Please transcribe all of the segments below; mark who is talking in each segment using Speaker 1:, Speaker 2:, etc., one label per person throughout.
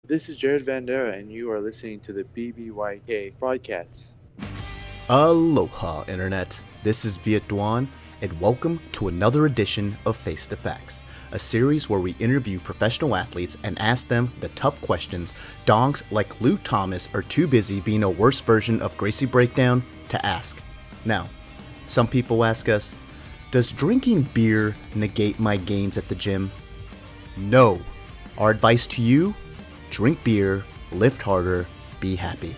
Speaker 1: This is Jared Vanderaa, and you are listening to the BBYK podcast.
Speaker 2: Aloha, Internet. This is Viet Duan, and welcome to another edition of Face to Facts, a series where we interview professional athletes and ask them the tough questions donks like Lou Thomas are too busy being a worse version of Gracie Breakdown to ask. Now, some people ask us, does drinking beer negate my gains at the gym? No. Our advice to you? Drink beer, lift harder, be happy.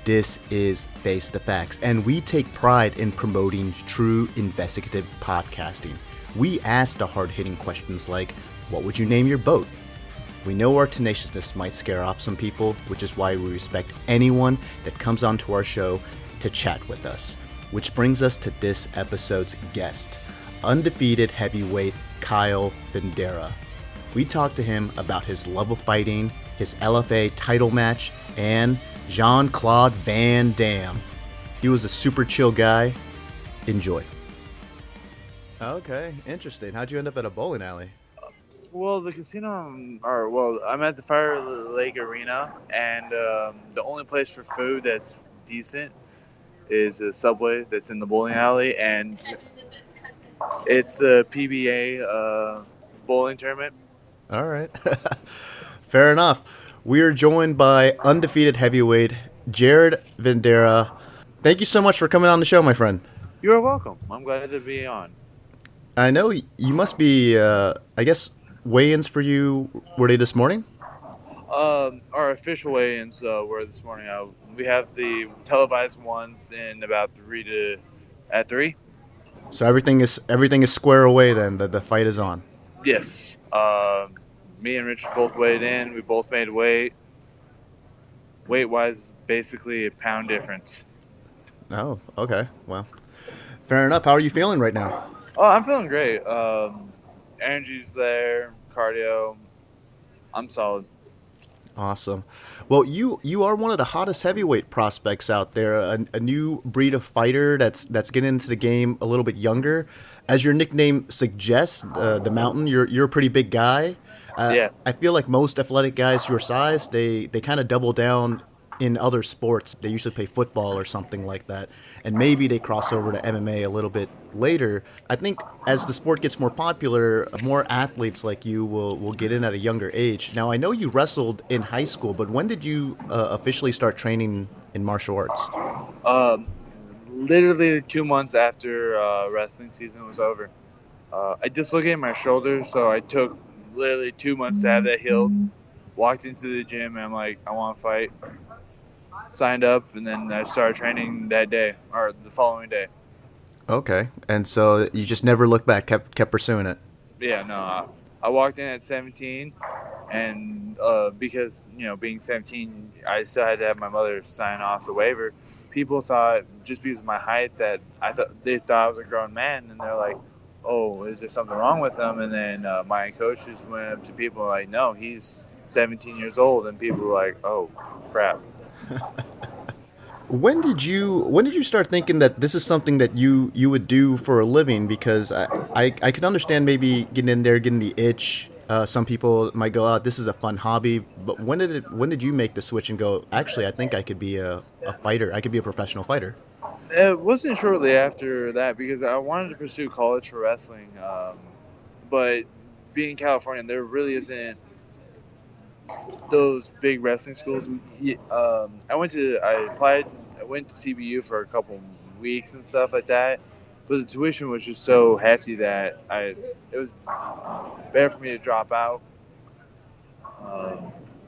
Speaker 2: This is Face to Facts, and we take pride in promoting true investigative podcasting. We ask the hard-hitting questions like, what would you name your boat? We know our tenaciousness might scare off some people, which is why we respect anyone that comes onto our show to chat with us. Which brings us to this episode's guest, undefeated heavyweight Kyle Vanderaa. We talked to him about his love of fighting, his LFA title match, and Jean Claude Van Damme. He was a super chill guy. Enjoy. Okay, interesting. How'd you end up at a bowling alley?
Speaker 1: Well, the casino, I'm at the Fire Lake Arena, and the only place for food that's decent is a Subway that's in the bowling alley, and it's the PBA bowling tournament.
Speaker 2: All right. Fair enough. We are joined by undefeated heavyweight Jared Vanderaa. Thank you so much for coming on the show, my friend.
Speaker 1: You're welcome. I'm glad to be on.
Speaker 2: I know you must be, I guess, weigh-ins for you, were they this morning?
Speaker 1: Our official weigh-ins were this morning. We have the televised ones in about 3.
Speaker 2: So everything is square away then, the fight is on.
Speaker 1: Yes. Me and Richard both weighed in. We both made weight. Weight-wise, basically a pound difference.
Speaker 2: Oh, okay. Well, fair enough. How are you feeling right now?
Speaker 1: Oh, I'm feeling great. Energy's there, cardio. I'm solid.
Speaker 2: Awesome. Well, you are one of the hottest heavyweight prospects out there, a new breed of fighter that's getting into the game a little bit younger. As your nickname suggests, the Mountain, you're a pretty big guy.
Speaker 1: Yeah.
Speaker 2: I feel like most athletic guys your size, they kind of double down in other sports. They usually play football or something like that, and maybe they cross over to MMA a little bit later. I think as the sport gets more popular, more athletes like you will get in at a younger age. Now, I know you wrestled in high school, but when did you officially start training in martial arts?
Speaker 1: Literally 2 months after wrestling season was over. I dislocated my shoulder, so I took literally 2 months to have that healed. Walked into the gym, and I'm like, I want to fight. Signed up, and then I started training that day, or the following day.
Speaker 2: Okay, and so you just never looked back, kept pursuing it.
Speaker 1: Yeah, no, I walked in at 17, and because, being 17, I still had to have my mother sign off the waiver. People thought, just because of my height, that they thought I was a grown man, and they're like, oh, is there something wrong with him? And then my coaches went up to people like, no, he's 17 years old, and people were like, oh, crap.
Speaker 2: When did you start thinking that this is something that you would do for a living? Because I could understand maybe getting in there, getting the itch. Some people might go, "Oh, this is a fun hobby." But when did you make the switch and go, actually, I think I could be a fighter. I could be a professional fighter.
Speaker 1: It wasn't shortly after that, because I wanted to pursue college for wrestling, but being in California, there really isn't those big wrestling schools. I went to CBU for a couple weeks and stuff like that, but the tuition was just so hefty that it was better for me to drop out.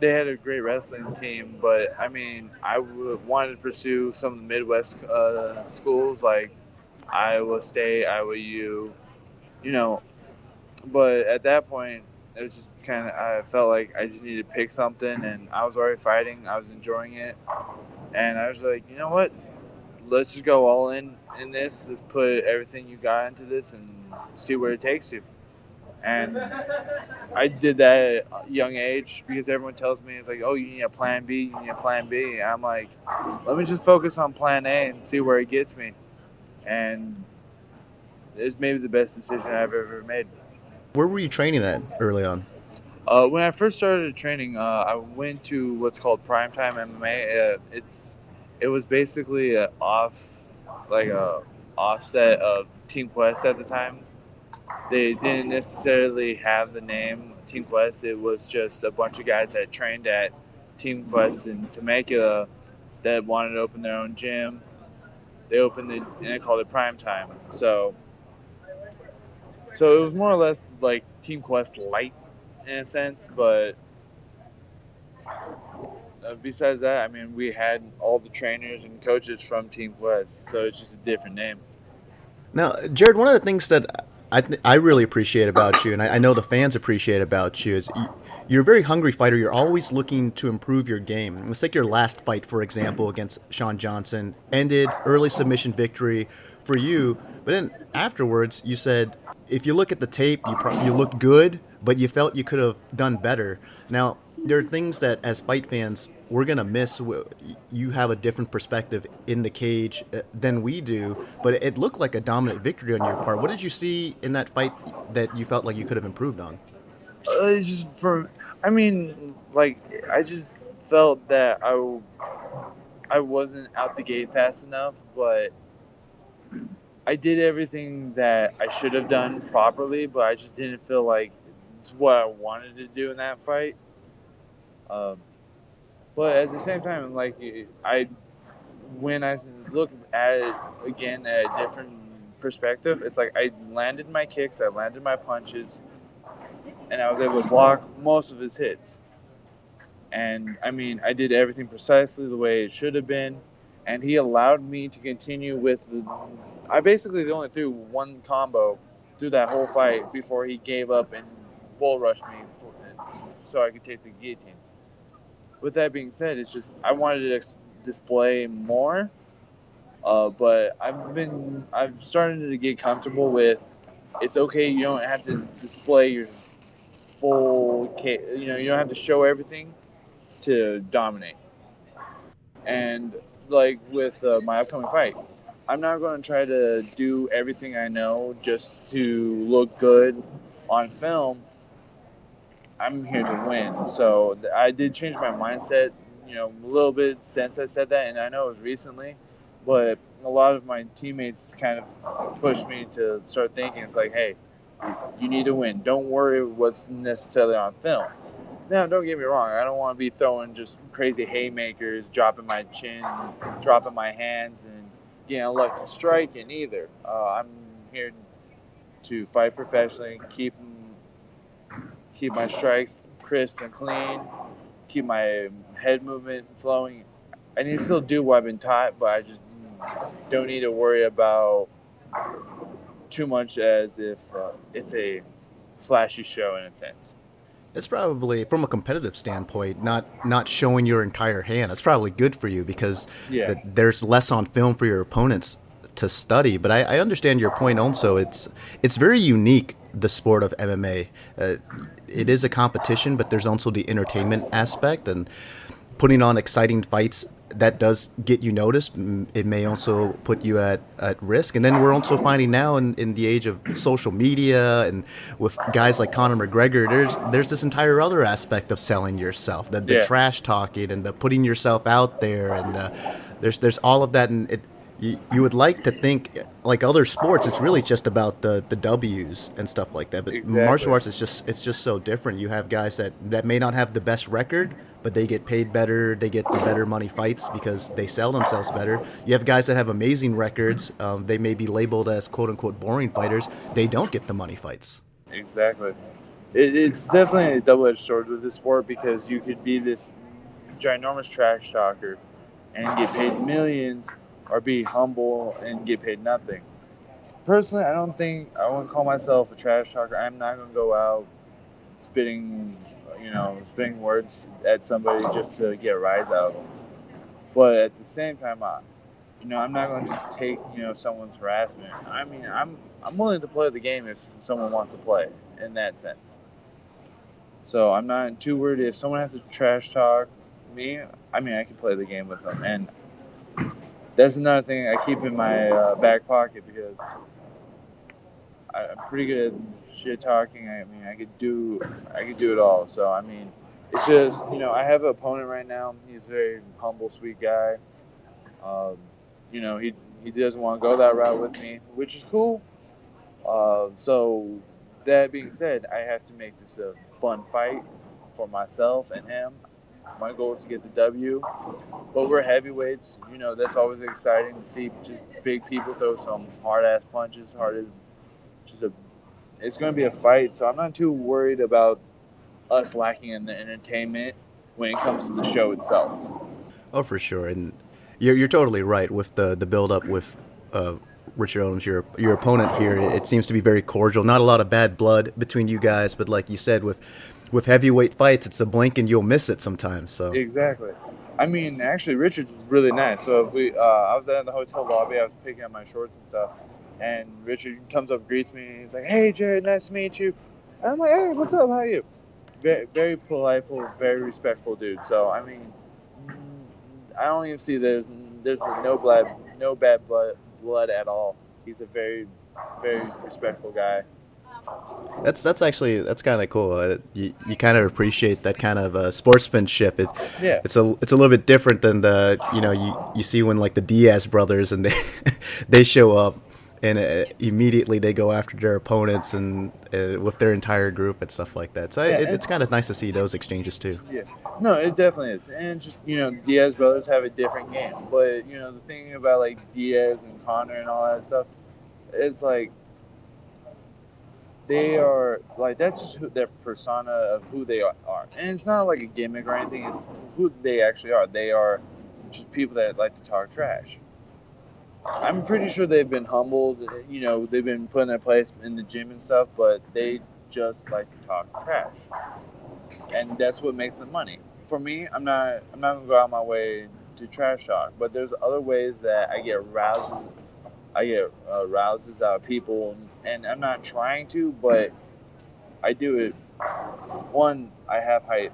Speaker 1: They had a great wrestling team, but I mean, wanted to pursue some of the Midwest schools like Iowa State, Iowa U, but at that point, it was just I felt like I just needed to pick something, and I was already fighting. I was enjoying it, and I was like, you know what? Let's just go all in this. Let's put everything you got into this and see where it takes you. And I did that at a young age, because everyone tells me, it's like, oh, you need a plan B, you need a plan B. And I'm like, let me just focus on plan A and see where it gets me. And it's maybe the best decision I've ever made.
Speaker 2: Where were you training at early on?
Speaker 1: When I first started training, I went to what's called Primetime MMA. It was basically a offset of Team Quest at the time. They didn't necessarily have the name Team Quest. It was just a bunch of guys that trained at Team Quest in Temecula that wanted to open their own gym. They opened it and they called it Primetime. So it was more or less like Team Quest light in a sense, but besides that, I mean, we had all the trainers and coaches from Team Quest, so it's just a different name.
Speaker 2: Now, Jared, one of the things that I really appreciate about you, and I know the fans appreciate about you, is you're a very hungry fighter. You're always looking to improve your game. Let's take your last fight, for example, against Sean Johnson. Ended early submission victory for you, but then afterwards you said if you look at the tape, you looked good, but you felt you could have done better. Now, there are things that as fight fans we're gonna miss. You have a different perspective in the cage than we do, but it looked like a dominant victory on your part. What did you see in that fight that you felt like you could have improved on?
Speaker 1: It's just I mean, like, I just felt that I wasn't out the gate fast enough, but I did everything that I should have done properly, but I just didn't feel like it's what I wanted to do in that fight. Um, but at the same time, like, when I look at it again at a different perspective, it's like I landed my kicks, I landed my punches, and I was able to block most of his hits. And I mean, I did everything precisely the way it should have been, and he allowed me to continue with I basically only threw one combo through that whole fight before he gave up and bull rushed me so I could take the guillotine. With that being said, it's just I wanted to display more, but I've started to get comfortable with it's okay. You don't have to display your full, you don't have to show everything to dominate. And like with my upcoming fight, I'm not going to try to do everything I know just to look good on film. I'm here to win. So I did change my mindset, a little bit since I said that, and I know it was recently, but a lot of my teammates kind of pushed me to start thinking it's like, hey, you need to win. Don't worry what's necessarily on film. Now, don't get me wrong. I don't want to be throwing just crazy haymakers, dropping my chin, dropping my hands, and getting a lucky strike in either. I'm here to fight professionally, keep my strikes crisp and clean, keep my head movement flowing. I need to still do what I've been taught, but I just don't need to worry about too much as if it's a flashy show in a sense.
Speaker 2: It's probably, from a competitive standpoint, not showing your entire hand. It's probably good for you because
Speaker 1: Yeah.
Speaker 2: there's less on film for your opponents to study. But I understand your point also. It's very unique, the sport of MMA. It is a competition, but there's also the entertainment aspect and putting on exciting fights that does get you noticed. It may also put you at risk. And then we're also finding now in the age of social media and with guys like Conor McGregor, there's this entire other aspect of selling yourself, the
Speaker 1: Yeah.
Speaker 2: trash talking and the putting yourself out there, and there's all of that, and you would like to think like other sports it's really just about the W's and stuff like that, but martial
Speaker 1: Exactly.
Speaker 2: arts it's just so different. You have guys that may not have the best record, but they get paid better, they get the better money fights because they sell themselves better. You have guys that have amazing records, they may be labeled as quote unquote boring fighters, they don't get the money fights.
Speaker 1: Exactly. It's definitely a double-edged sword with this sport because you could be this ginormous trash talker and get paid millions, or be humble and get paid nothing. Personally, I wouldn't call myself a trash talker. I'm not gonna go out spitting, spitting words at somebody just to get a rise out of them. But at the same time, I'm not going to just take, someone's harassment. I mean, I'm willing to play the game if someone wants to play in that sense. So I'm not too worried if someone has to trash talk me. I mean, I can play the game with them, and that's another thing I keep in my back pocket because I'm pretty good at shit talking. I mean, I could do it all. So I mean, it's just I have an opponent right now. He's a very humble, sweet guy. Um, he doesn't want to go that route with me, which is cool. So that being said, I have to make this a fun fight for myself and him. My goal is to get the W. But we're heavyweights. That's always exciting to see just big people throw some hard ass punches. Just a. It's going to be a fight, so I'm not too worried about us lacking in the entertainment when it comes to the show itself.
Speaker 2: Oh, for sure, and you're totally right with the build up with Richard Owens, your opponent here. It seems to be very cordial. Not a lot of bad blood between you guys, but like you said, with heavyweight fights, it's a blink and you'll miss it sometimes. So
Speaker 1: Exactly. I mean, actually, Richard's really nice. So if I was at the hotel lobby, I was picking up my shorts and stuff, and Richard comes up, greets me, and he's like, "Hey, Jared, nice to meet you." And I'm like, "Hey, what's up? How are you?" Very, very polite, very respectful dude. So I mean, I don't even see there's no bad blood at all. He's a very, very respectful guy.
Speaker 2: that's kind of cool. You kind of appreciate that kind of sportsmanship.
Speaker 1: Yeah.
Speaker 2: It's a little bit different than the you see when like the Diaz brothers and they they show up and immediately they go after their opponents and with their entire group and stuff like that. So
Speaker 1: Yeah,
Speaker 2: it's kind of nice to see those exchanges too.
Speaker 1: yeah. No, it definitely is. And just, Diaz brothers have a different game. But, the thing about, like, Diaz and Connor and all that stuff, it's like, they are, like, that's just their persona of who they are. And it's not like a gimmick or anything. It's who they actually are. They are just people that like to talk trash. I'm pretty sure they've been humbled. They've been put in their place in the gym and stuff, but they just like to talk trash. And that's what makes them money. For me, I'm not gonna go out my way to trash talk, but there's other ways that I get rouses out of people, and I'm not trying to, but I do it. One, I have height.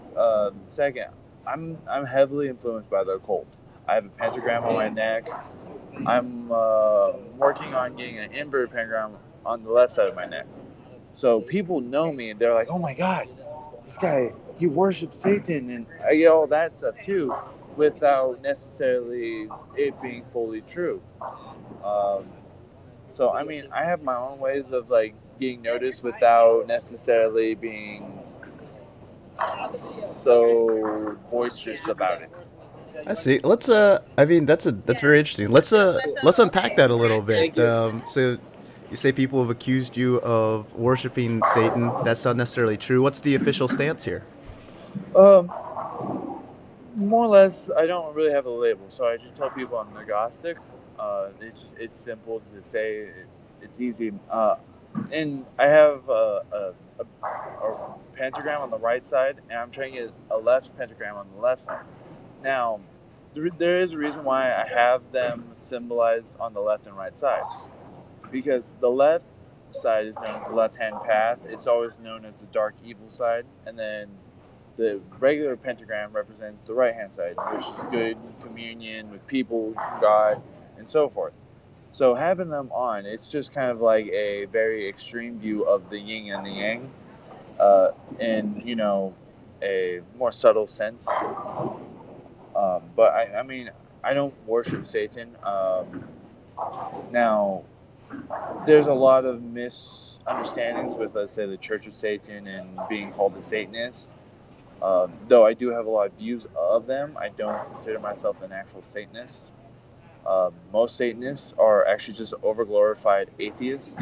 Speaker 1: Second, I'm heavily influenced by the occult. I have a pentagram on my neck. I'm working on getting an inverted pentagram on the left side of my neck. So people know me, and they're like, "Oh my God, this guy, he worships Satan," and I get all that stuff too, without necessarily it being fully true. Um, so I mean, I have my own ways of like getting noticed without necessarily being so boisterous about it.
Speaker 2: I see. Let's I mean that's very interesting. Let's unpack that a little bit.
Speaker 1: Thank you.
Speaker 2: So you say people have accused you of worshiping Satan. That's not necessarily true. What's the official stance here?
Speaker 1: Um, More or less, I don't really have a label, so I just tell people I'm agnostic. It's simple to say. It's easy. And I have a pentagram on the right side, and I'm trying to get a left pentagram on the left side. Now, there is a reason why I have them symbolized on the left and right side, because the left side is known as the left-hand path. It's always known as the dark evil side, and then the regular pentagram represents the right-hand side, which is good communion with people, God, and so forth. So having them on, it's just kind of like a very extreme view of the yin and the yang, in a more subtle sense. But I mean, I don't worship Satan. Now, there's a lot of misunderstandings with, let's say, the Church of Satan and being called a Satanist. Though I do have a lot of views of them, I don't consider myself an actual Satanist. Most Satanists are actually just overglorified atheists.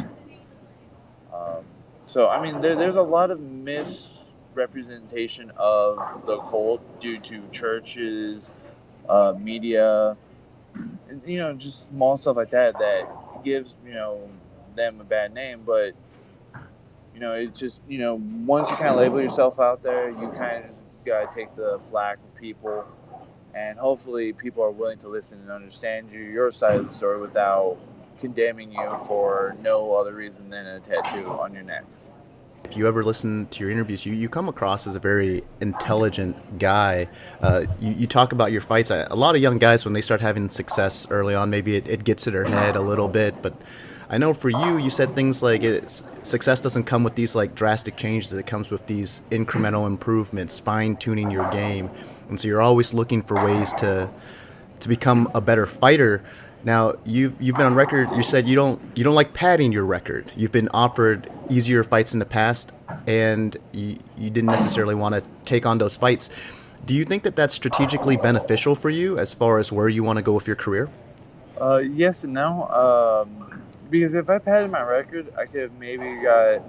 Speaker 1: So, I mean, there's a lot of misrepresentation of the cult due to churches, media, and, just small stuff like that gives, them a bad name. But, it's just, once you kind of label yourself out there, you kind of just got to take the flack with people. And hopefully people are willing to listen and understand your side of the story without condemning you for no other reason than a tattoo on your neck.
Speaker 2: If you ever listen to your interviews, you come across as a very intelligent guy. You talk about your fights. A lot of young guys, when they start having success early on, maybe it gets to their head a little bit. But I know for you, you said things like success doesn't come with these like drastic changes. It comes with these incremental improvements, fine tuning your game, and so you're always looking for ways to become a better fighter. Now you've been on record. You said you don't like padding your record. You've been offered easier fights in the past, and you didn't necessarily want to take on those fights. Do you think that that's strategically beneficial for you as far as where you want to go with your career?
Speaker 1: Yes and no. Because if I padded my record, I could have maybe got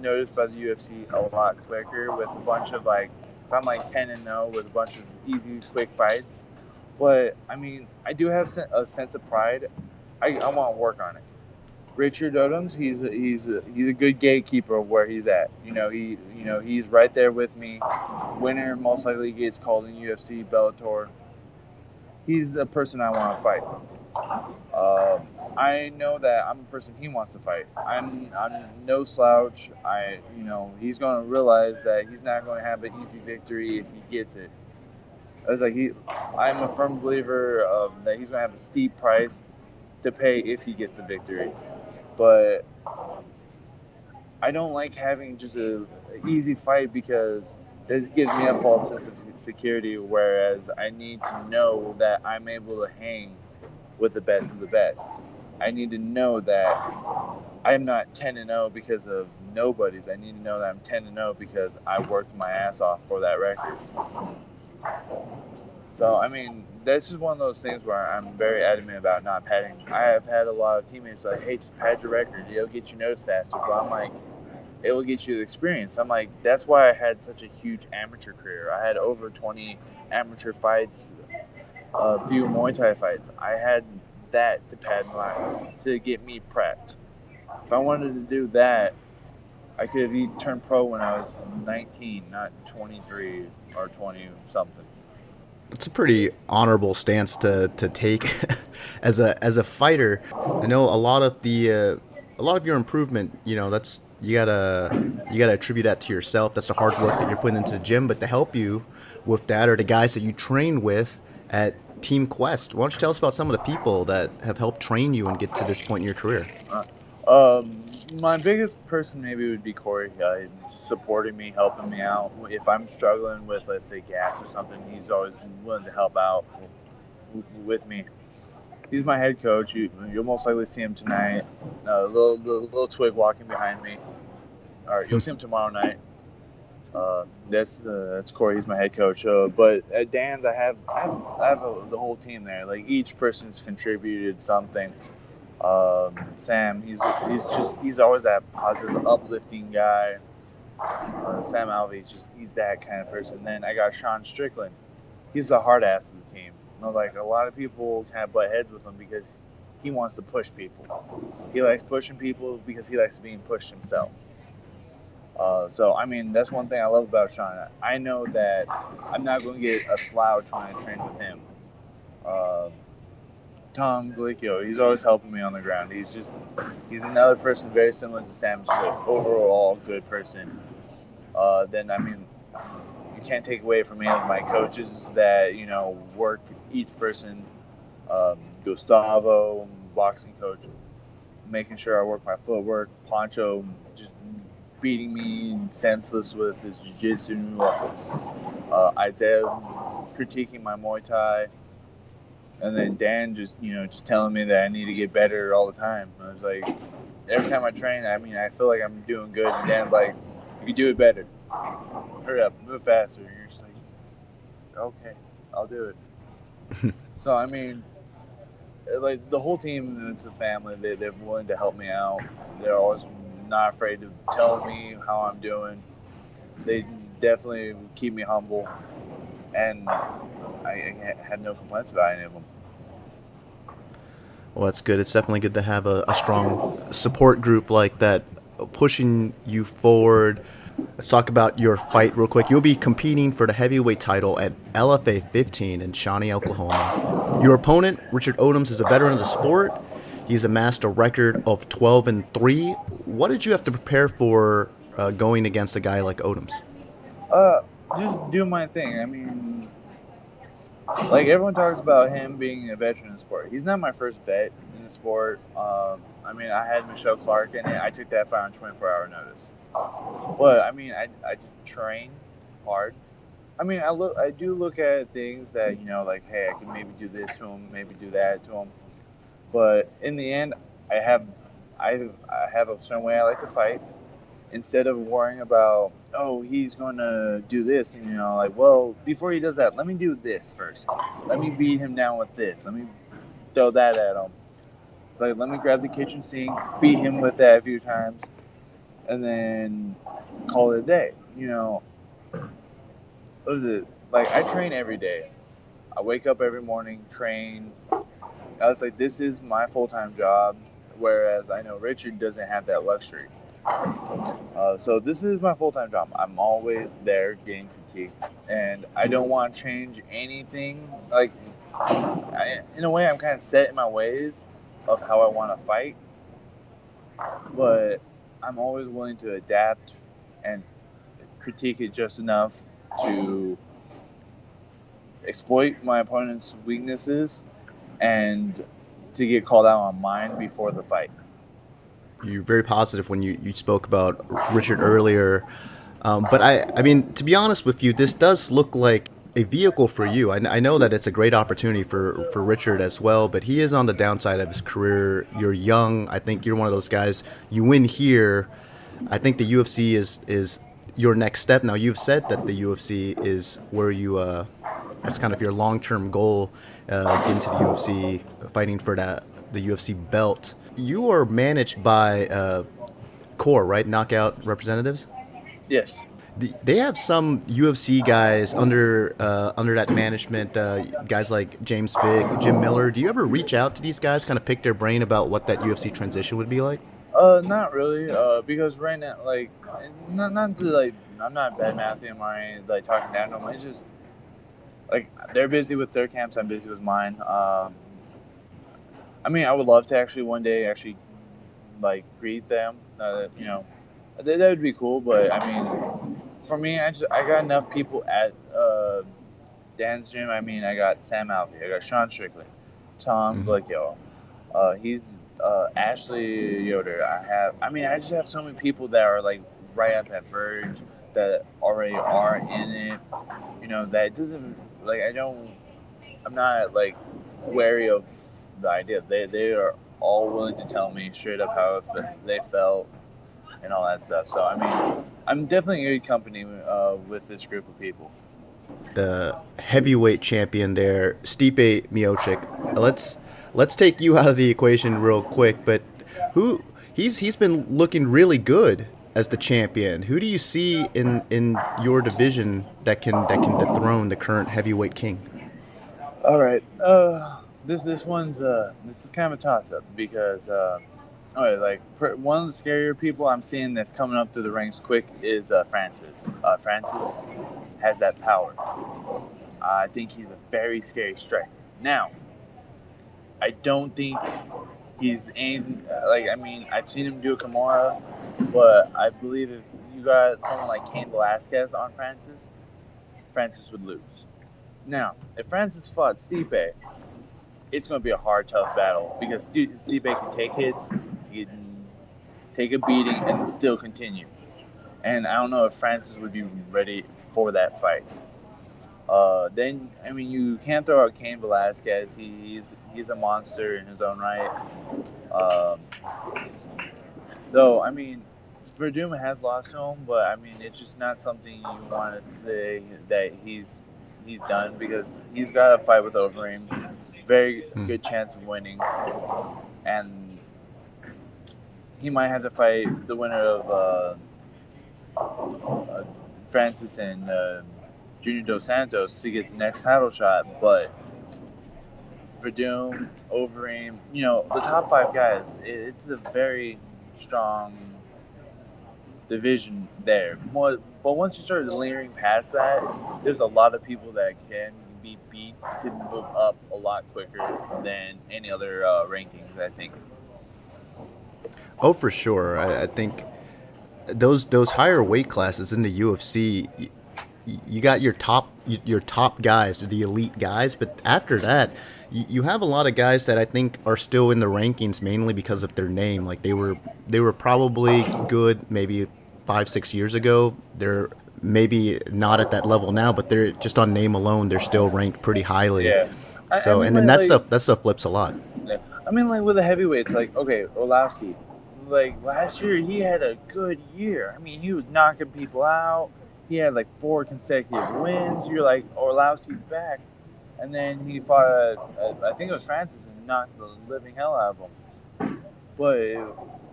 Speaker 1: noticed by the UFC a lot quicker with a bunch of like, if I'm like 10-0 with a bunch of easy, quick fights. But I mean, I do have a sense of pride. I want to work on it. Richard Odoms, he's a good gatekeeper of where he's at. He's right there with me. Winner most likely gets called in UFC, Bellator. He's a person I want to fight. I know that I'm a person he wants to fight. I'm no slouch. He's going to realize that he's not going to have an easy victory if he gets it. I'm a firm believer that he's going to have a steep price to pay if he gets the victory. But I don't like having just an easy fight because it gives me a false sense of security, whereas I need to know that I'm able to hang with the best of the best. I need to know that I'm not 10-0 because of nobodies. I need to know that I'm 10-0 because I worked my ass off for that record. So, I mean, that's just one of those things where I'm very adamant about not padding. I have had a lot of teammates like, hey, just pad your record. It'll get you noticed faster. But I'm like, it will get you the experience. I'm like, that's why I had such a huge amateur career. I had over 20 amateur fights, a few Muay Thai fights. I had that to pad to get me prepped. If I wanted to do that, I could have turned pro when I was 19, not 23 or 20 something.
Speaker 2: It's a pretty honorable stance to take as a fighter. I know a lot of your improvement, that's you gotta attribute that to yourself. That's the hard work that you're putting into the gym. But to help you with that are the guys that you train with at Team Quest. Why don't you tell us about some of the people that have helped train you and get to this point in your career?
Speaker 1: My biggest person maybe would be Corey. Supporting me, helping me out. If I'm struggling with, let's say, gas or something, he's always willing to help out with me. He's my head coach. You'll most likely see him tonight. Little twig walking behind me. All right, you'll see him tomorrow night. That's Corey. He's my head coach. But at Dan's, I have the whole team there. Like each person's contributed something. Sam, he's always that positive, uplifting guy. Sam Alvey, he's that kind of person. Then I got Sean Strickland. He's the hard ass of the team. Like a lot of people kind of butt heads with him because he wants to push people. He likes pushing people because he likes being pushed himself. So I mean, that's one thing I love about Sean. I know that I'm not going to get a slouch when I train with him. Tom Galicchio, he's always helping me on the ground. He's another person very similar to Sam, just an overall good person. Then I mean, you can't take away from any of my coaches that work each person. Gustavo, boxing coach, making sure I work my footwork. Pancho, just beating me senseless with his jiu-jitsu. Isaiah critiquing my Muay Thai. And then Dan just telling me that I need to get better all the time. And I was like, every time I train, I mean, I feel like I'm doing good. And Dan's like, you can do it better. Hurry up, move faster. And you're just like, okay, I'll do it. So, I mean, like the whole team, it's a family. They're willing to help me out. They're always not afraid to tell me how I'm doing. They definitely keep me humble. And I had no complaints about any of them.
Speaker 2: Well, that's good. It's definitely good to have a strong support group like that pushing you forward. Let's talk about your fight real quick. You'll be competing for the heavyweight title at LFA 15 in Shawnee, Oklahoma. Your opponent, Richard Odoms, is a veteran of the sport. He's amassed a record of 12-3. What did you have to prepare for going against a guy like Odoms?
Speaker 1: Just do my thing. I mean, like everyone talks about him being a veteran in the sport. He's not my first vet in the sport. I mean, I had Michelle Clark in it. I took that fight on 24-hour notice. But I mean, I just train hard. I mean, I do look at things that like, hey, I can maybe do this to him, maybe do that to him. But in the end, I have I have a certain way I like to fight. Instead of worrying about, oh, he's going to do this, like, well, before he does that, let me do this first. Let me beat him down with this. Let me throw that at him. It's like, let me grab the kitchen sink, beat him with that a few times, and then call it a day. What is it? Like, I train every day. I wake up every morning, train. I was like, this is my full-time job, whereas I know Richard doesn't have that luxury. So this is my full-time job. I'm always there getting critiqued, and I don't want to change anything. Like, in a way, I'm kind of set in my ways of how I want to fight, but I'm always willing to adapt and critique it just enough to exploit my opponent's weaknesses and to get called out on mine before the fight.
Speaker 2: You're very positive when you spoke about Richard earlier. But I mean, to be honest with you, this does look like a vehicle for you. I know that it's a great opportunity for Richard as well, but he is on the downside of his career. You're young. I think you're one of those guys. You win here. I think the UFC is your next step. Now, you've said that the UFC is where you that's kind of your long-term goal, getting to the UFC, fighting for the UFC belt. You are managed by Core, right? Knockout Representatives.
Speaker 1: Yes.
Speaker 2: They have some UFC guys under that management, guys like James Vick, Jim Miller. Do you ever reach out to these guys, kind of pick their brain about what that UFC transition would be like?
Speaker 1: Not really. Because right now, like, not to like, I'm not bad mouthing them or anything, like talking down to them. It's just like they're busy with their camps. I'm busy with mine. I mean, I would love to actually one day actually like greet them. That would be cool. But I mean, for me, I got enough people at Dan's gym. I mean, I got Sam Alvey, I got Sean Strickland, Tom Glicko. He's Ashley Yoder. I just have so many people that are like right at that verge that already are in it. That doesn't like I'm not like wary of the idea. They are all willing to tell me straight up how they felt and all that stuff. So I mean, I'm definitely in good company with this group of people.
Speaker 2: The heavyweight champion there, Stipe Miocic. Let's take you out of the equation real quick. But he's been looking really good as the champion. Who do you see in your division that can dethrone the current heavyweight king?
Speaker 1: All right. This is kind of a toss up because one of the scarier people I'm seeing that's coming up through the ranks quick is Francis. Francis has that power. I think he's a very scary striker. Now, I don't think he's aimed I've seen him do a Kimura, but I believe if you got someone like Cain Velasquez on Francis, Francis would lose. Now, if Francis fought Stipe, it's going to be a hard, tough battle because Stipe can take hits, he can take a beating, and still continue. And I don't know if Francis would be ready for that fight. Then, I mean, you can't throw out Cain Velasquez. He's a monster in his own right. Though, I mean, Verdum has lost to him, but I mean, it's just not something you want to say that he's done because he's got a fight with Overeem. Very good chance of winning, and he might have to fight the winner of Francis and Junior Dos Santos to get the next title shot. But Verdum, Overeem, the top 5 guys, it's a very strong division there. But once you start layering past that, there's a lot of people that can be beat to move up a lot quicker than any other rankings, I think.
Speaker 2: Oh, for sure. I think those higher weight classes in the UFC, you got your top guys, the elite guys, but after that, you have a lot of guys that I think are still in the rankings mainly because of their name. Like they were probably good maybe 5 6 years ago. They're maybe not at that level now, but they're just on name alone. They're still ranked pretty highly.
Speaker 1: Yeah. I
Speaker 2: So
Speaker 1: mean,
Speaker 2: and then that stuff flips a lot.
Speaker 1: yeah. I mean, like with the heavyweights, like okay, Orlovsky, like last year he had a good year. I mean, he was knocking people out. He had like 4 consecutive wins. You're like, Orlovsky's back, and then he fought, I think it was Francis, and knocked the living hell out of him. But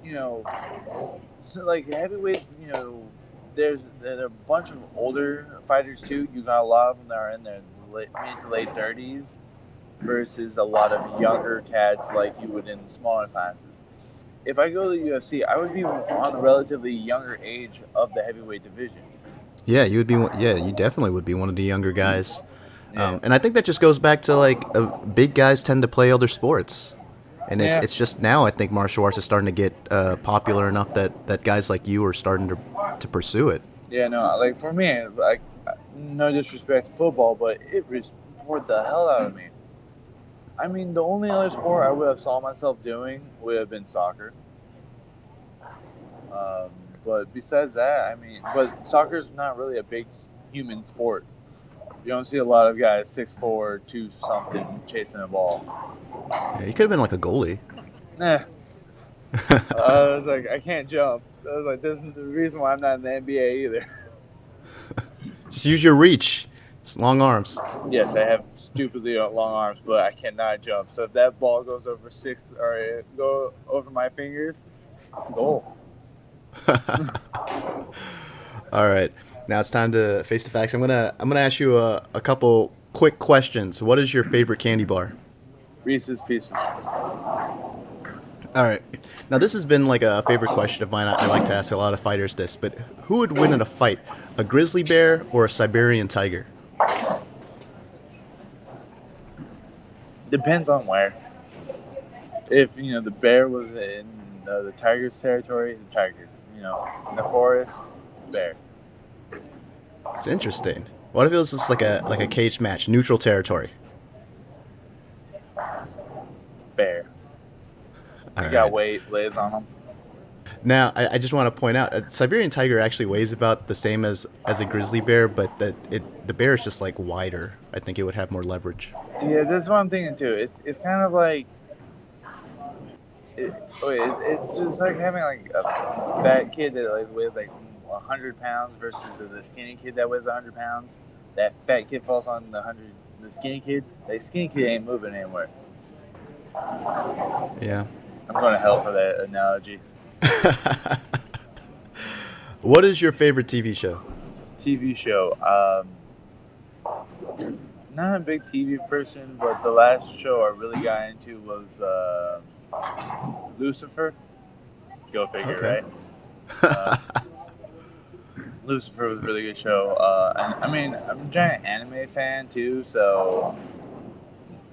Speaker 1: you know, so like heavyweights, there are a bunch of older fighters too. You got a lot of them that are in their mid to late 30s versus a lot of younger cats like you would in smaller classes. If I go to the UFC, I would be on the relatively younger age of the heavyweight division.
Speaker 2: Yeah, you would be. Yeah, you definitely would be one of the younger guys.
Speaker 1: Yeah.
Speaker 2: And I think that just goes back to like big guys tend to play other sports, and
Speaker 1: Yeah.
Speaker 2: it's just now I think martial arts is starting to get popular enough that guys like you are starting to pursue it.
Speaker 1: Yeah, no, like for me, like no disrespect to football, but it bored the hell out of me. I mean, the only other sport I would have saw myself doing would have been soccer. But besides that, I mean, but soccer's not really a big human sport. You don't see a lot of guys 6'4", 2 something chasing a ball.
Speaker 2: Yeah, you could have been like a goalie.
Speaker 1: Nah. I was like, I can't jump. I was like, this is the reason why I'm not in the NBA either.
Speaker 2: Just use your reach. It's long arms.
Speaker 1: Yes, I have stupidly long arms, but I cannot jump. So if that ball goes over 6 or go over my fingers, it's a goal.
Speaker 2: All right, now it's time to face the facts. I'm gonna ask you a couple quick questions. What is your favorite candy bar?
Speaker 1: Reese's Pieces.
Speaker 2: All right. Now this has been like a favorite question of mine. I like to ask a lot of fighters this, but who would win in a fight, a grizzly bear or a Siberian tiger?
Speaker 1: Depends on where. If the bear was in the tiger's territory, the tiger. In the forest, bear.
Speaker 2: It's interesting. What if it was just like a cage match, neutral territory?
Speaker 1: Bear.
Speaker 2: All
Speaker 1: You got
Speaker 2: right.
Speaker 1: weight, lays on them.
Speaker 2: Now, I just want to point out, a Siberian tiger actually weighs about the same as a grizzly bear, but the bear is just like wider. I think it would have more leverage.
Speaker 1: Yeah, that's what I'm thinking too. It's kind of like it's just like having like a fat kid that like weighs like 100 pounds versus the skinny kid that weighs 100 pounds. That fat kid falls on the skinny kid. The skinny kid ain't moving anywhere.
Speaker 2: Yeah.
Speaker 1: I'm going to hell for that analogy.
Speaker 2: What is your favorite TV show?
Speaker 1: TV show. Not a big TV person, but the last show I really got into was Lucifer. Go figure,
Speaker 2: Okay.
Speaker 1: right? Lucifer was a really good show. And I mean, I'm a giant anime fan too, so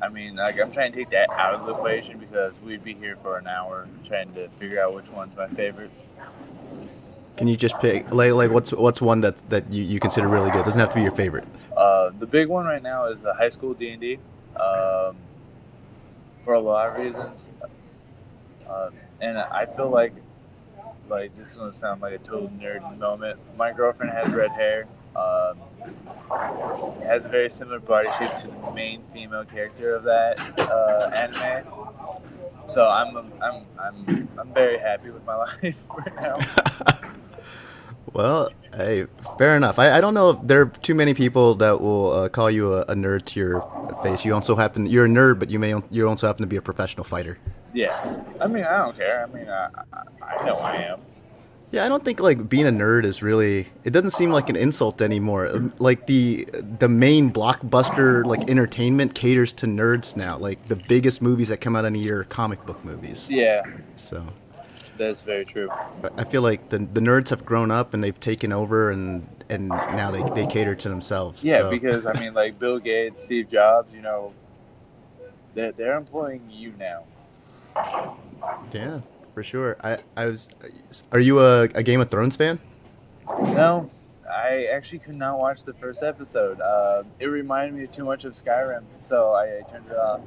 Speaker 1: I mean, like, I'm trying to take that out of the equation because we'd be here for an hour trying to figure out which one's my favorite.
Speaker 2: Can you just pick like what's one that you consider really good? Doesn't have to be your favorite.
Speaker 1: The big one right now is high school D&D. For a lot of reasons, and I feel like this is gonna sound like a total nerd moment. My girlfriend has red hair. Has a very similar body shape to the main female character of that anime. So I'm very happy with my life right now.
Speaker 2: Well, hey, fair enough. I don't know if there are too many people that will call you a nerd to your face. You're a nerd, but you also happen to be a professional fighter.
Speaker 1: Yeah, I mean, I don't care. I mean, I know I am.
Speaker 2: Yeah, I don't think like being a nerd is really. It doesn't seem like an insult anymore. Like the main blockbuster like entertainment caters to nerds now. Like the biggest movies that come out in a year are comic book movies.
Speaker 1: Yeah,
Speaker 2: So
Speaker 1: that's very true.
Speaker 2: I feel like the nerds have grown up and they've taken over and now they cater to themselves.
Speaker 1: Yeah,
Speaker 2: So,
Speaker 1: because I mean, like Bill Gates, Steve Jobs, they're employing you now.
Speaker 2: yeah, for sure. Are you a Game of Thrones fan?
Speaker 1: No, I actually could not watch the first episode. It reminded me too much of Skyrim, so I turned it off.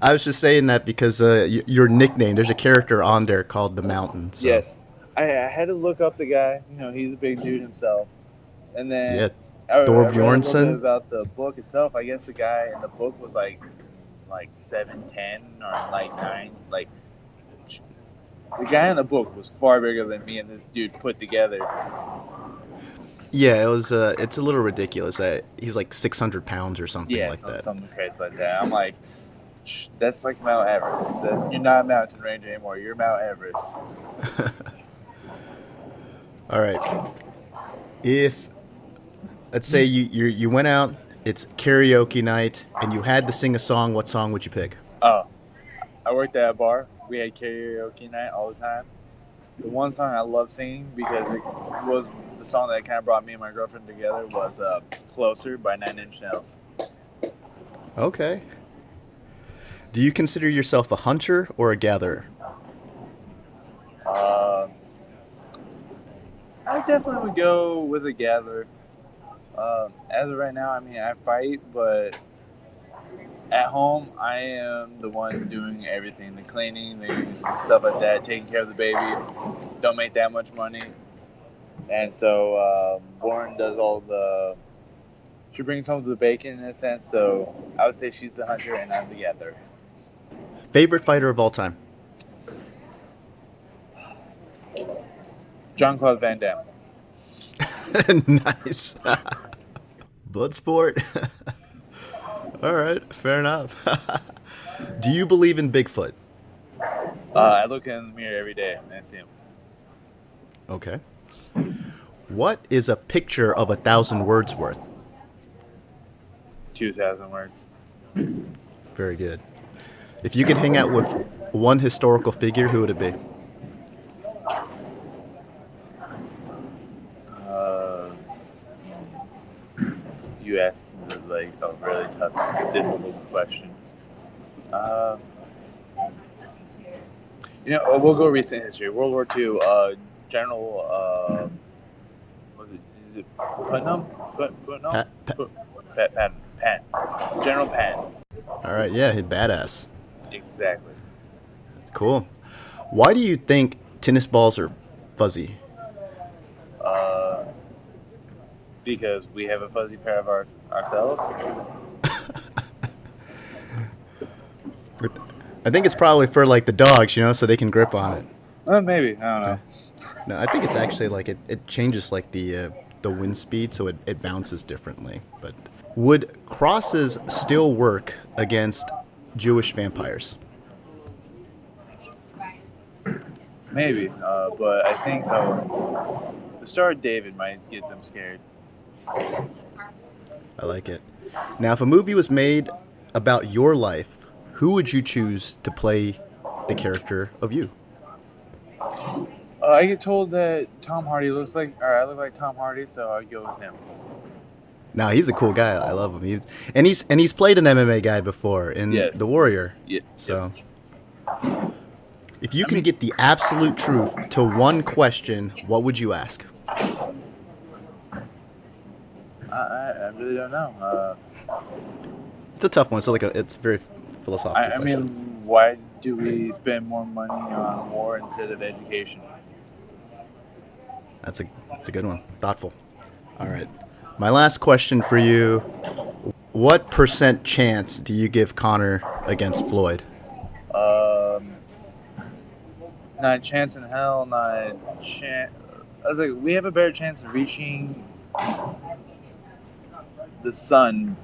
Speaker 2: I was just saying that because your nickname, there's a character on there called the Mountain. So.
Speaker 1: Yes, I had to look up the guy. He's a big dude himself, and then
Speaker 2: Yeah,
Speaker 1: I
Speaker 2: Thor
Speaker 1: read a little bit
Speaker 2: Bjornsson.
Speaker 1: about the book itself. I guess the guy in the book was like 7'10" or like 9. Like the guy in the book was far bigger than me and this dude put together.
Speaker 2: Yeah, it was. It's a little ridiculous. He's like 600 pounds or something
Speaker 1: Yeah,
Speaker 2: like that.
Speaker 1: something crazy like that. I'm like, that's like Mount Everest. You're not a mountain range anymore. You're Mount Everest.
Speaker 2: All right. If let's say you went out, it's karaoke night, and you had to sing a song, what song would you pick?
Speaker 1: Oh, I worked at a bar. We had karaoke night all the time. The one song I love singing because it was the song that kind of brought me and my girlfriend together was "Closer" by 9 Inch Nails.
Speaker 2: Okay. Do you consider yourself a hunter or a gatherer?
Speaker 1: I definitely would go with a gatherer. As of right now, I mean, I fight, but at home, I am the one doing everything. The cleaning, the stuff like that, taking care of the baby. Don't make that much money. And so Lauren does all the... She brings home the bacon in a sense, so I would say she's the hunter and I'm the gatherer.
Speaker 2: Favorite fighter of all time?
Speaker 1: Jean Claude Van Damme.
Speaker 2: Nice. Bloodsport. All right, fair enough. Do you believe in Bigfoot?
Speaker 1: I look in the mirror every day and I see him.
Speaker 2: Okay. What is a picture of 1,000 words worth?
Speaker 1: 2,000 words.
Speaker 2: Very good. If you could hang out with one historical figure, who would it be?
Speaker 1: You asked like a really tough, difficult question. We'll go recent history. World War II. General. Is it Putnam? Putnam? Pan. General Pan.
Speaker 2: All right, yeah, badass.
Speaker 1: Exactly.
Speaker 2: Cool. Why do you think tennis balls are fuzzy?
Speaker 1: Because we have a fuzzy pair of ourselves.
Speaker 2: I think it's probably for like the dogs, so they can grip on it.
Speaker 1: Maybe. I don't know.
Speaker 2: No, I think it's actually like it changes like the wind speed, so it bounces differently. But would crosses still work against Jewish vampires?
Speaker 1: Maybe, but I think the Star of David might get them scared.
Speaker 2: I like it. Now, if a movie was made about your life, who would you choose to play the character of you?
Speaker 1: I get told that Tom Hardy I look like Tom Hardy, so I'll go with him.
Speaker 2: No, he's a cool guy. I love him. He's played an MMA guy before in The Warrior.
Speaker 1: Yeah.
Speaker 2: So, if you can get the absolute truth to one question, what would you ask?
Speaker 1: I really don't know.
Speaker 2: It's a tough one. So it's very philosophical.
Speaker 1: I mean, why do we spend more money on war instead of education?
Speaker 2: That's a good one. Thoughtful. All right. My last question for you. What % chance do you give Conor against Floyd?
Speaker 1: Not a chance in hell, not a chance. I was like, we have a better chance of reaching the sun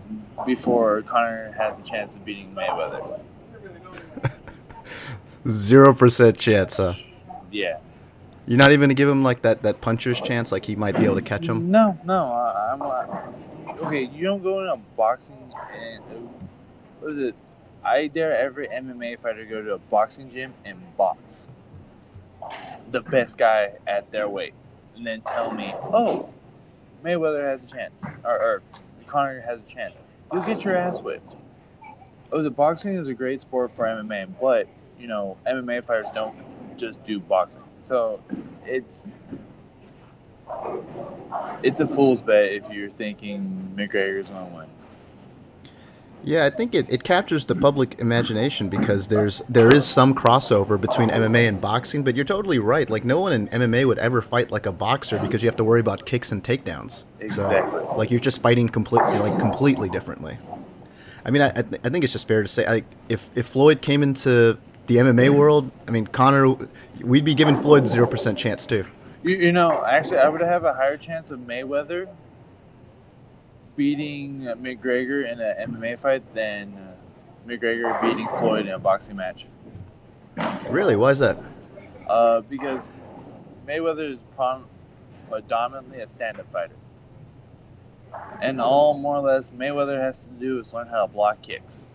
Speaker 1: before Conor has a chance of beating Mayweather.
Speaker 2: 0% chance, huh?
Speaker 1: Yeah.
Speaker 2: You're not even gonna give him like that puncher's chance, like he might be able to catch him?
Speaker 1: No. Okay, you don't go in a boxing and what is it? I dare every MMA fighter to go to a boxing gym and box the best guy at their weight, and then tell me, oh, Mayweather has a chance, or Conor has a chance. You'll get your ass whipped. Oh, the boxing is a great sport for MMA, but MMA fighters don't just do boxing. So it's a fool's bet if you're thinking McGregor's gonna win.
Speaker 2: Yeah, I think it captures the public imagination because there is some crossover between MMA and boxing, but you're totally right. Like, no one in MMA would ever fight like a boxer because you have to worry about kicks and takedowns.
Speaker 1: Exactly.
Speaker 2: So, like, you're just fighting completely differently. I mean, I think it's just fair to say, like, if Floyd came into the MMA world, I mean, Conor, we'd be giving Floyd 0% chance too.
Speaker 1: You know, actually, I would have a higher chance of Mayweather beating McGregor in an MMA fight than McGregor beating Floyd in a boxing match.
Speaker 2: Really? Why is that?
Speaker 1: Because Mayweather is predominantly a stand-up fighter. And all more or less Mayweather has to do is learn how to block kicks.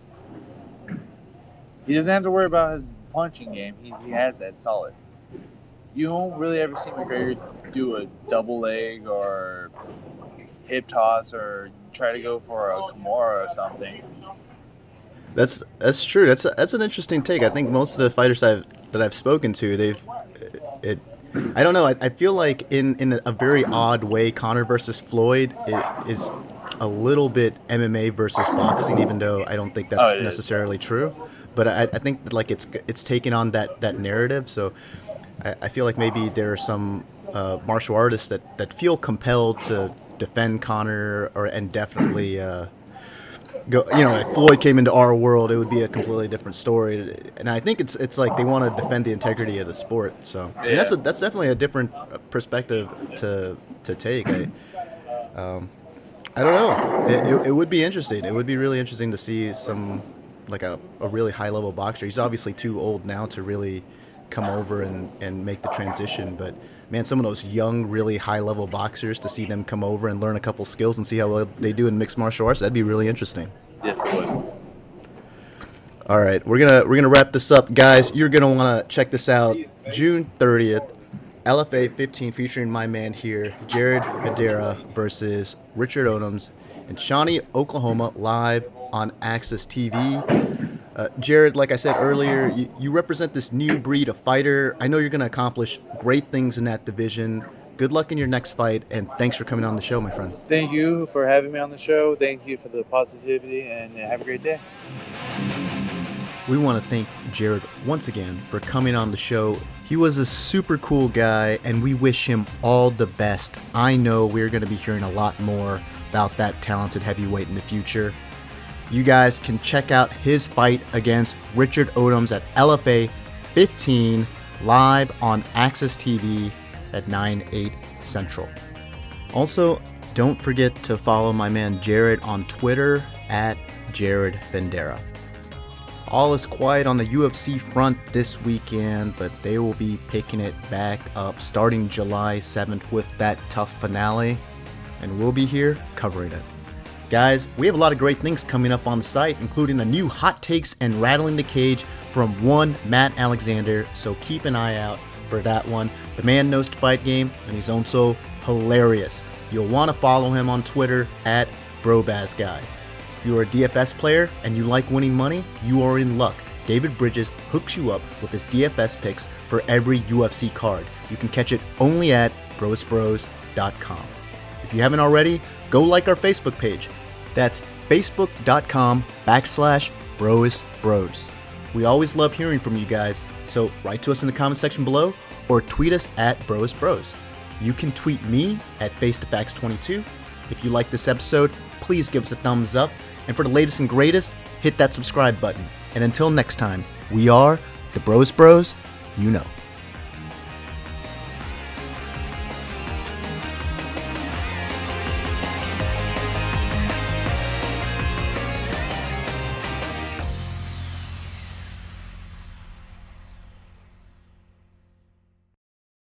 Speaker 1: He doesn't have to worry about his punching game. He has that solid. You won't really ever see McGregor do a double leg or hip toss or try to go for a Kimura or something.
Speaker 2: That's true. That's an interesting take. I think most of the fighters that I've spoken to, I don't know. I feel like in a very odd way, Conor versus Floyd is a little bit MMA versus boxing, even though I don't think that's necessarily true. But I think that, like, it's taken on that narrative. So I feel like maybe there are some martial artists that feel compelled to defend Conor and definitely go. You know, if Floyd came into our world, it would be a completely different story. And I think it's like they want to defend the integrity of the sport. So I mean, that's definitely a different perspective to take. I don't know. It would be interesting. It would be really interesting to see some, like, a really high level boxer. He's obviously too old now to really come over and make the transition, but man, some of those young, really high level boxers, to see them come over and learn a couple skills and see how well they do in mixed martial arts, that'd be really interesting.
Speaker 1: Yes, it would.
Speaker 2: All right, we're gonna wrap this up, guys. You're gonna want to check this out. June 30th, LFA 15, featuring my man here, Jared Vanderaa versus Richard Odoms in Shawnee, Oklahoma, live on Access TV. Jared, like I said earlier, you represent this new breed of fighter. I know you're going to accomplish great things in that division. Good luck in your next fight, and thanks for coming on the show, my friend.
Speaker 1: Thank you for having me on the show. Thank you for the positivity, and have a great day.
Speaker 2: We want to thank Jared once again for coming on the show. He was a super cool guy, and we wish him all the best. I know we're going to be hearing a lot more about that talented heavyweight in the future. You guys can check out his fight against Richard Odoms at LFA 15 live on Access TV at 9/8 Central. Also, don't forget to follow my man Jared on Twitter at Jared Vanderaa. All is quiet on the UFC front this weekend, but they will be picking it back up starting July 7th with that tough finale, and we'll be here covering it. Guys, we have a lot of great things coming up on the site, including the new Hot Takes and Rattling the Cage from one Matt Alexander, so keep an eye out for that one. The man knows to fight game, and he's also hilarious. You'll want to follow him on Twitter at BroBazGuy. If you're a DFS player and you like winning money, you are in luck. David Bridges hooks you up with his DFS picks for every UFC card. You can catch it only at brosbros.com. If you haven't already, go like our Facebook page. That's facebook.com/brosbros. We always love hearing from you guys, so write to us in the comment section below or tweet us at brosbros. You can tweet me at FaceToFacts22. If you like this episode, please give us a thumbs up. And for the latest and greatest, hit that subscribe button. And until next time, we are the Bros Bros, you know.